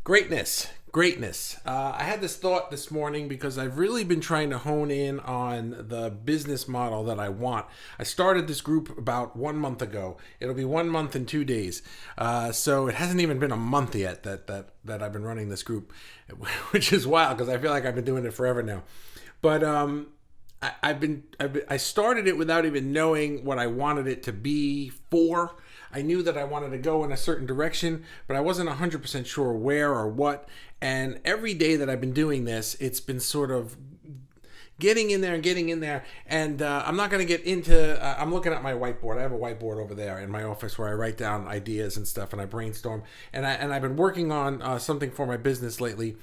Greatness. I had this thought this morning because I've really been trying to hone in on the business model that I want. I started this group about 1 month ago. It'll be 1 month and 2 days. So it hasn't even been a month yet that I've been running this group, which is wild because I feel like I've been doing it forever now. But I started it without even knowing what I wanted it to be for. I knew that I wanted to go in a certain direction, but I wasn't 100% sure where or what. And every day that I've been doing this, it's been sort of getting in there. And I'm not going to get into, I'm looking at my whiteboard. I have a whiteboard over there in my office where I write down ideas and stuff and I brainstorm. And I've been working on something for my business lately.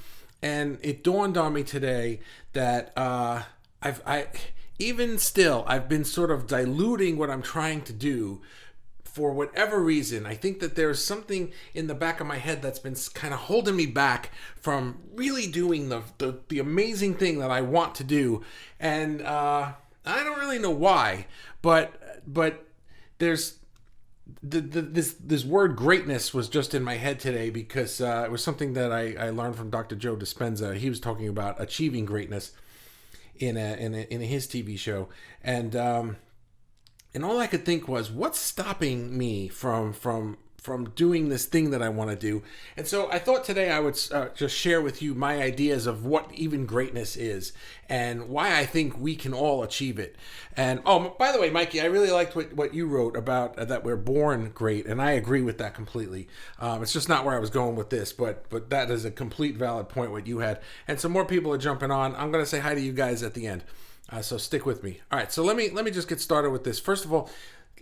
And it dawned on me today that I've been sort of diluting what I'm trying to do for whatever reason. I think that there's something in the back of my head that's been kind of holding me back from really doing the amazing thing that I want to do. And I don't really know why, but there's this word greatness was just in my head today because it was something that I learned from Dr. Joe Dispenza. He was talking about achieving greatness in his TV show, and all I could think was, what's stopping me from doing this thing that I want to do? And so I thought today I would just share with you my ideas of what even greatness is and why I think we can all achieve it. And oh, by the way, Mikey, I really liked what you wrote about that we're born great, and I agree with that completely. It's just not where I was going with this, but that is a complete valid point what you had. And some more people are jumping on. I'm going to say hi to you guys at the end. So stick with me. All right, so let me just get started with this. First of all,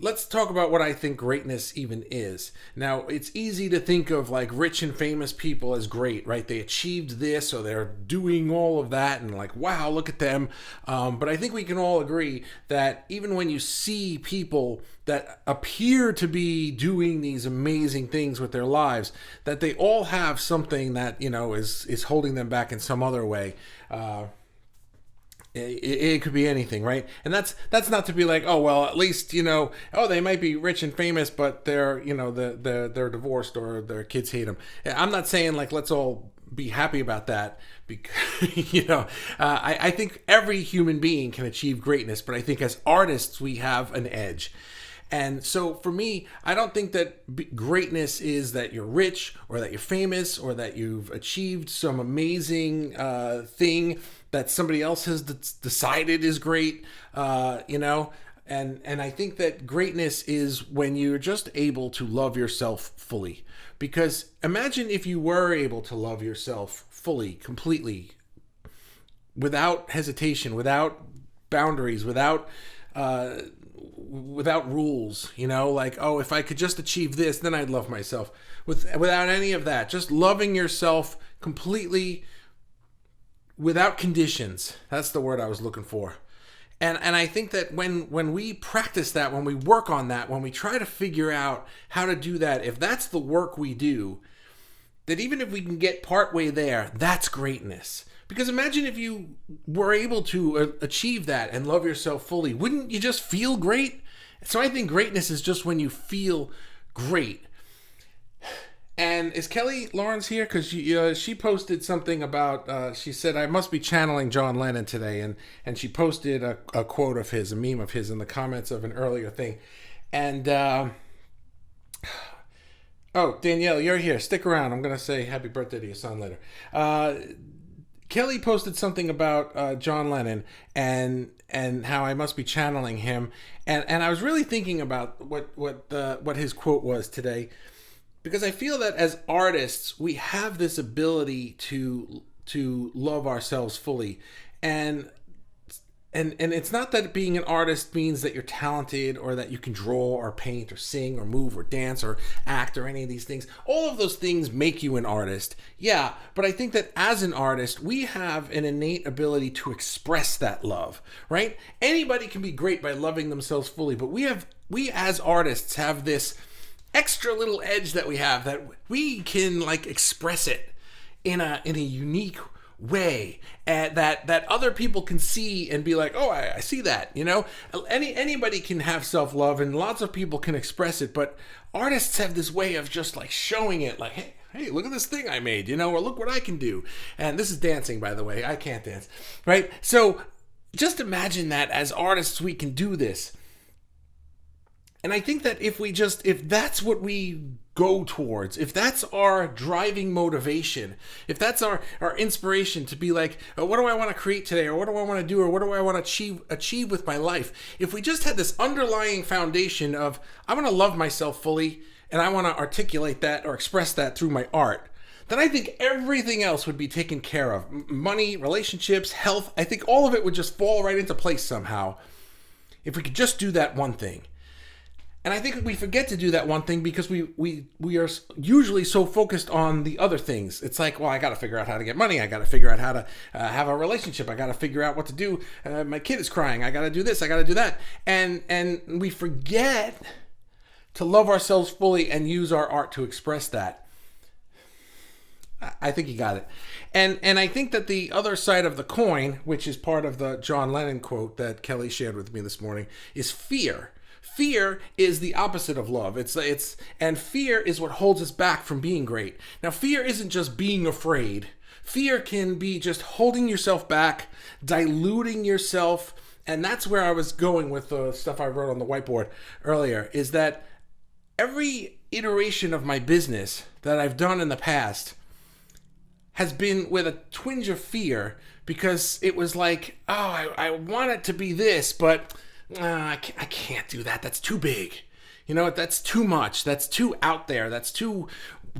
let's talk about what I think greatness even is. Now, it's easy to think of like rich and famous people as great, right? They achieved this or they're doing all of that and like, wow, look at them. But I think we can all agree that even when you see people that appear to be doing these amazing things with their lives, that they all have something that, is holding them back in some other way. It could be anything, right? And that's not to be like, oh well, at least they might be rich and famous, but they're they're divorced or their kids hate them. I'm not saying like let's all be happy about that because I think every human being can achieve greatness, but I think as artists we have an edge. And so for me, I don't think that greatness is that you're rich or that you're famous or that you've achieved some amazing thing that somebody else has decided is great, And I think that greatness is when you're just able to love yourself fully. Because imagine if you were able to love yourself fully, completely, without hestation, without boundaries, without rules, like, oh, if I could just achieve this, then I'd love myself. Without any of that, just loving yourself completely without conditions. That's the word I was looking for. And I think that when we practice that, when we work on that, when we try to figure out how to do that, if that's the work we do, that even if we can get partway there, that's greatness. Because imagine if you were able to achieve that and love yourself fully, wouldn't you just feel great? So I think greatness is just when you feel great. And is Kelly Lawrence here? Because she posted something about, she said, I must be channeling John Lennon today. And she posted a quote of his, a meme of his in the comments of an earlier thing. And, oh, Danielle, you're here. Stick around. I'm going to say happy birthday to your son later. Kelly posted something about John Lennon and how I must be channeling him. And I was really thinking about what his quote was today. Because I feel that as artists, we have this ability to love ourselves fully. And it's not that being an artist means that you're talented or that you can draw or paint or sing or move or dance or act or any of these things. All of those things make you an artist. Yeah, but I think that as an artist, we have an innate ability to express that love, right? Anybody can be great by loving themselves fully, but we as artists have this extra little edge that we have that we can like express it in a unique way that other people can see and be like, oh, I see that, anybody can have self-love and lots of people can express it, but artists have this way of just like showing it like, hey, Hey, look at this thing I made, or look what I can do. And this is dancing, by the way. I can't dance, right? So just imagine that as artists, we can do this. And I think that if that's what we go towards, if that's our driving motivation, if that's our inspiration to be like, oh, what do I want to create today? Or what do I want to do? Or what do I want to achieve with my life? If we just had this underlying foundation of, I want to love myself fully and I want to articulate that or express that through my art, then I think everything else would be taken care of. Money, relationships, health, I think all of it would just fall right into place somehow if we could just do that one thing. And I think we forget to do that one thing because we are usually so focused on the other things. It's like, well, I got to figure out how to get money. I got to figure out how to have a relationship. I got to figure out what to do. My kid is crying. I got to do this. I got to do that. And we forget to love ourselves fully and use our art to express that. I think you got it. And I think that the other side of the coin, which is part of the John Lennon quote that Kelly shared with me this morning, is fear. Fear is the opposite of love. And fear is what holds us back from being great. Now, fear isn't just being afraid. Fear can be just holding yourself back, diluting yourself. And that's where I was going with the stuff I wrote on the whiteboard earlier, is that every iteration of my business that I've done in the past has been with a twinge of fear, because it was like, oh, I want it to be this, but I can't do that. That's too big. That's too much. That's too out there. That's too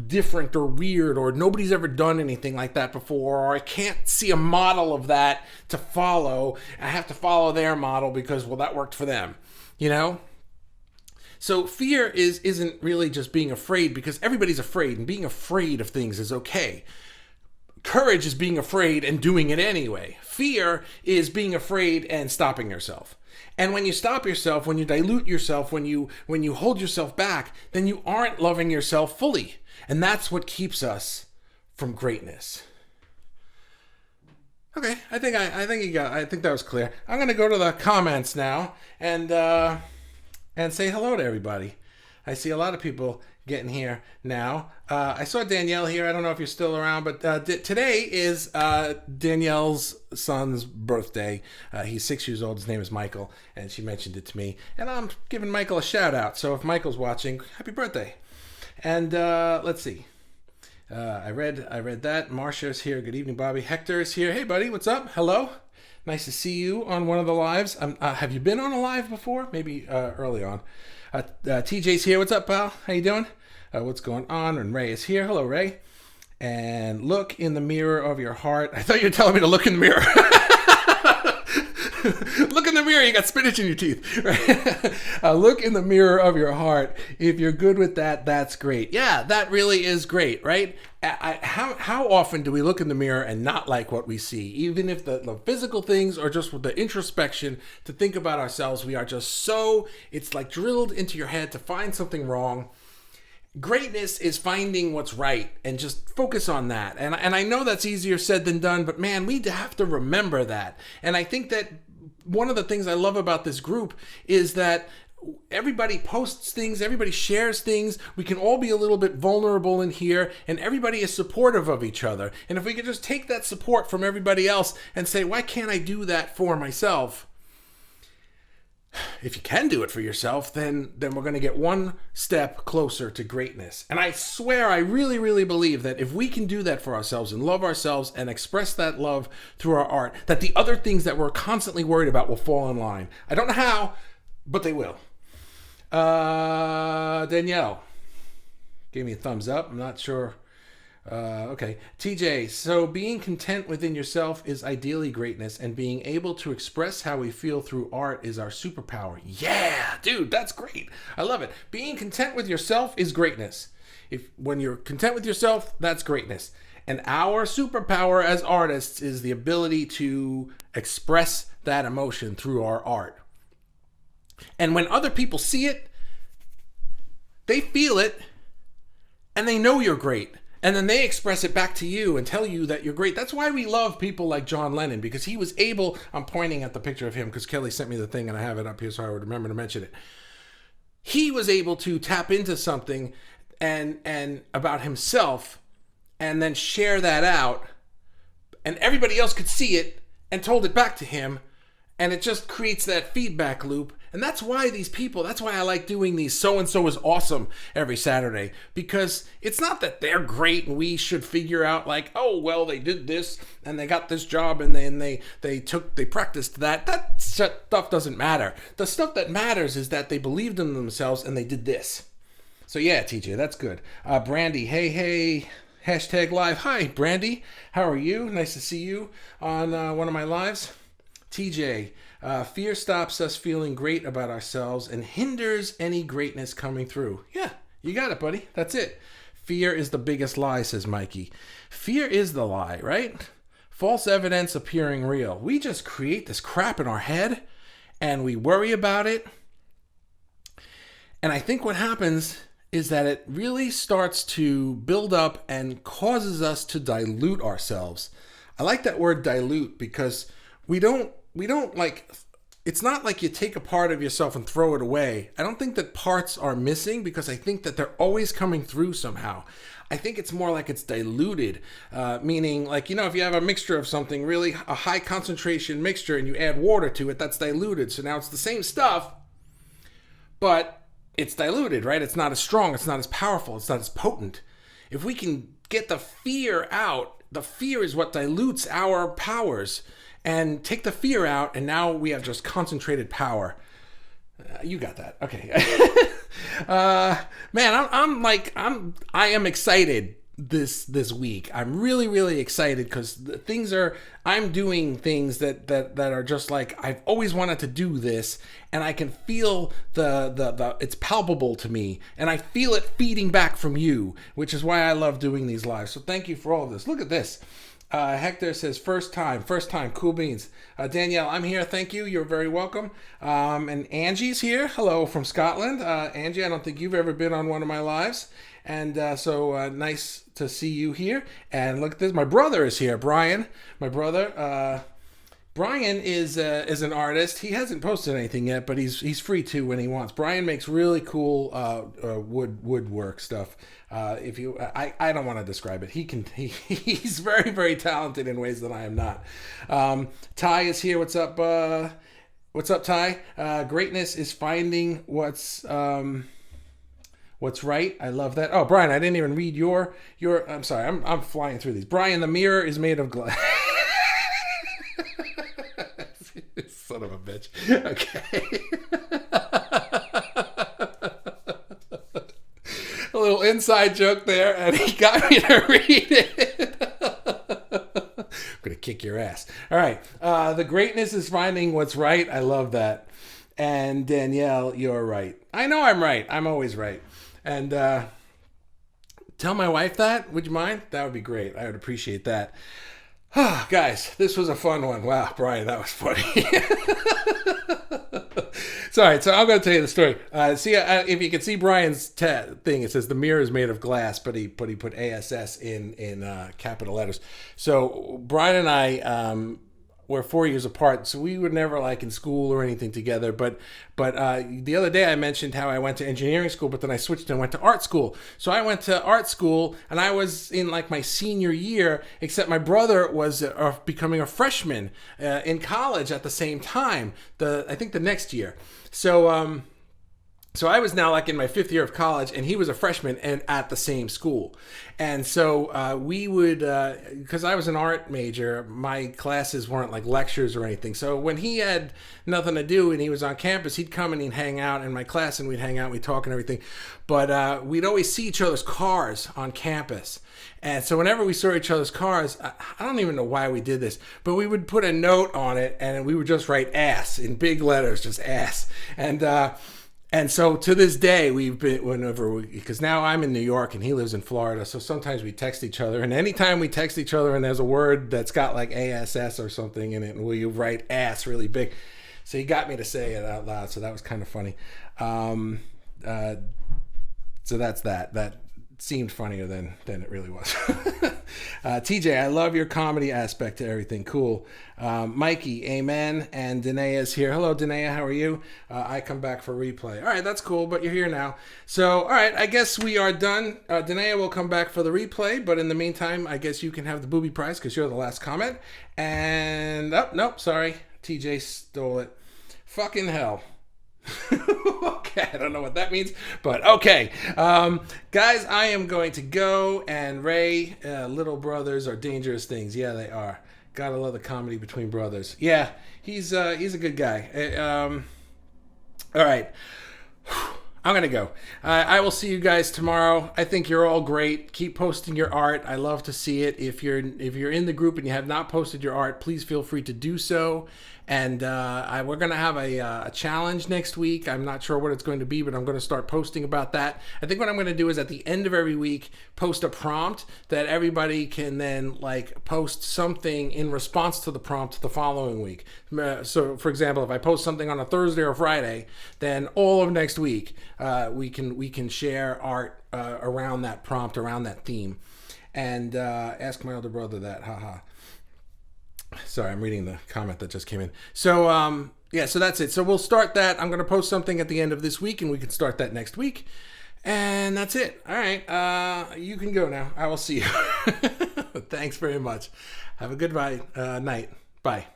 different or weird, or nobody's ever done anything like that before, or I can't see a model of that to follow. I have to follow their model because, well, that worked for them, So fear isn't really just being afraid, because everybody's afraid, and being afraid of things is okay. Courage is being afraid and doing it anyway. Fear is being afraid and stopping yourself. And when you stop yourself, when you dilute yourself, when you hold yourself back, then you aren't loving yourself fully. And that's what keeps us from greatness. Okay, I think that was clear. I'm going to go to the comments now and say hello to everybody. I see a lot of people getting here now. I saw Danielle here. I don't know if you're still around, but today is Danielle's son's birthday. He's 6 years old. His name is Michael, and she mentioned it to me. And I'm giving Michael a shout out. So if Michael's watching, happy birthday. And let's see. I read that. Marcia's here. Good evening, Bobby. Hector is here. Hey, buddy. What's up? Hello. Nice to see you on one of the lives. Have you been on a live before? Maybe early on. TJ's here. What's up, pal? How you doing? What's going on? And Ray is here. Hello, Ray. And look in the mirror of your heart. I thought you were telling me to look in the mirror. Look in the mirror. You got spinach in your teeth. Right? Look in the mirror of your heart. If you're good with that, that's great. Yeah, that really is great, right? How often do we look in the mirror and not like what we see? Even if the physical things or just with the introspection to think about ourselves, we are just so, it's like drilled into your head to find something wrong. Greatness is finding what's right and just focus on that. And I know that's easier said than done, but man, we have to remember that. And I think that one of the things I love about this group is that everybody posts things, everybody shares things. We can all be a little bit vulnerable in here, and everybody is supportive of each other. And if we could just take that support from everybody else and say, why can't I do that for myself? If you can do it for yourself, then we're going to get one step closer to greatness. And I swear, I really, really believe that if we can do that for ourselves and love ourselves and express that love through our art, that the other things that we're constantly worried about will fall in line. I don't know how, but they will. Danielle gave me a thumbs up. I'm not sure. Okay. TJ, so being content within yourself is ideally greatness, and being able to express how we feel through art is our superpower. Yeah, dude, that's great. I love it. Being content with yourself is greatness. When you're content with yourself, that's greatness. And our superpower as artists is the ability to express that emotion through our art. And when other people see it, they feel it, and they know you're great. And then they express it back to you and tell you that you're great. That's why we love people like John Lennon, because he was able, I'm pointing at the picture of him because Kelly sent me the thing and I have it up here so I would remember to mention it. He was able to tap into something and about himself and then share that out, and everybody else could see it and told it back to him, and it just creates that feedback loop. And that's why that's why I like doing these so-and-so is awesome every Saturday, because it's not that they're great and we should figure out like, oh, well, they did this and they got this job and then they practiced that. That stuff doesn't matter. The stuff that matters is that they believed in themselves and they did this. So yeah, TJ, that's good. Brandy, hey, hashtag live. Hi, Brandy. How are you? Nice to see you on one of my lives. TJ, fear stops us feeling great about ourselves and hinders any greatness coming through. Yeah, you got it, buddy. That's it. Fear is the biggest lie, says Mikey. Fear is the lie, right? False evidence appearing real. We just create this crap in our head and we worry about it. And I think what happens is that it really starts to build up and causes us to dilute ourselves. I like that word dilute because we don't like, it's not like you take a part of yourself and throw it away. I don't think that parts are missing because I think that they're always coming through somehow. I think it's more like it's diluted, meaning like, if you have a mixture of something, really a high concentration mixture and you add water to it, that's diluted. So now it's the same stuff, but it's diluted, right? It's not as strong. It's not as powerful. It's not as potent. If we can get the fear out, the fear is what dilutes our powers. And take the fear out, and now we have just concentrated power. You got that, okay? Man, I am excited this week. I'm really, really excited because I'm doing things that are just like I've always wanted to do this, and I can feel the it's palpable to me, and I feel it feeding back from you, which is why I love doing these lives. So thank you for all of this. Look at this. Hector says, first time, cool beans. Danielle, I'm here, thank you, you're very welcome. And Angie's here, hello from Scotland. Angie, I don't think you've ever been on one of my lives. And so nice to see you here. And look at this, my brother is here, Brian. My brother, Brian is an artist. He hasn't posted anything yet, but he's free to when he wants. Brian makes really cool woodwork stuff. I don't want to describe it. He's very, very talented in ways that I am not. Ty is here. What's up? What's up, Ty? Greatness is finding what's right. I love that. Oh, Brian, I didn't even read your. I'm sorry. I'm flying through these. Brian, the mirror is made of glass. Son of a bitch. Okay. A little inside joke there, and he got me to read it. I'm going to kick your ass. All right. The greatness is finding what's right. I love that. And Danielle, you're right. I know I'm right. I'm always right. And tell my wife that. Would you mind? That would be great. I would appreciate that. Guys, this was a fun one. Wow, Brian, that was funny. Sorry, so I'm going to tell you the story. If you can see Brian's thing, it says the mirror is made of glass, but he put ASS in capital letters. So Brian and I we're 4 years apart, so we were never like in school or anything together. But the other day I mentioned how I went to engineering school, but then I switched and went to art school. So I went to art school, and I was in like my senior year, except my brother was becoming a freshman in college at the same time. I think the next year. So I was now like in my 5th year of college, and he was a freshman and at the same school. And so we would, because I was an art major, my classes weren't like lectures or anything. So when he had nothing to do and he was on campus, he'd come and he'd hang out in my class, and we'd hang out, we'd talk and everything. But we'd always see each other's cars on campus. And so whenever we saw each other's cars, I don't even know why we did this, but we would put a note on it, and we would just write ass in big letters, just ass. And so to this day, we've been because now I'm in New York and he lives in Florida. So sometimes we text each other, and anytime we text each other and there's a word that's got like ASS or something in it, and you write ass really big. So he got me to say it out loud. So that was kind of funny. So that's that. seemed funnier than it really was. TJ, I love your comedy aspect to everything. Cool. Mikey, amen. And Danae is here. Hello, Danae. How are you? I come back for replay. All right, that's cool, but you're here now. So, all right, I guess we are done. Danae will come back for the replay, but in the meantime, I guess you can have the booby prize because you're the last comment. And, oh, nope, sorry. TJ stole it. Fucking hell. Okay, I don't know what that means, but okay. Guys, I am going to go, and Ray, little brothers are dangerous things. Yeah, they are. Gotta love the comedy between brothers. Yeah, he's a good guy. All right. I'm gonna go. I will see you guys tomorrow. I think you're all great. Keep posting your art. I love to see it. If you're in the group and you have not posted your art, please feel free to do so. And we're gonna have a challenge next week. I'm not sure what it's going to be, but I'm going to start posting about that. I think what I'm going to do is at the end of every week post a prompt that everybody can then like post something in response to the prompt the following week. So, for example, if I post something on a Thursday or Friday, then all of next week we can share art around that prompt, around that theme, and ask my older brother that. Haha. Sorry, I'm reading the comment that just came in. So, yeah, so that's it. So we'll start that. I'm going to post something at the end of this week, and we can start that next week. And that's it. All right. You can go now. I will see you. Thanks very much. Have a good night. Bye.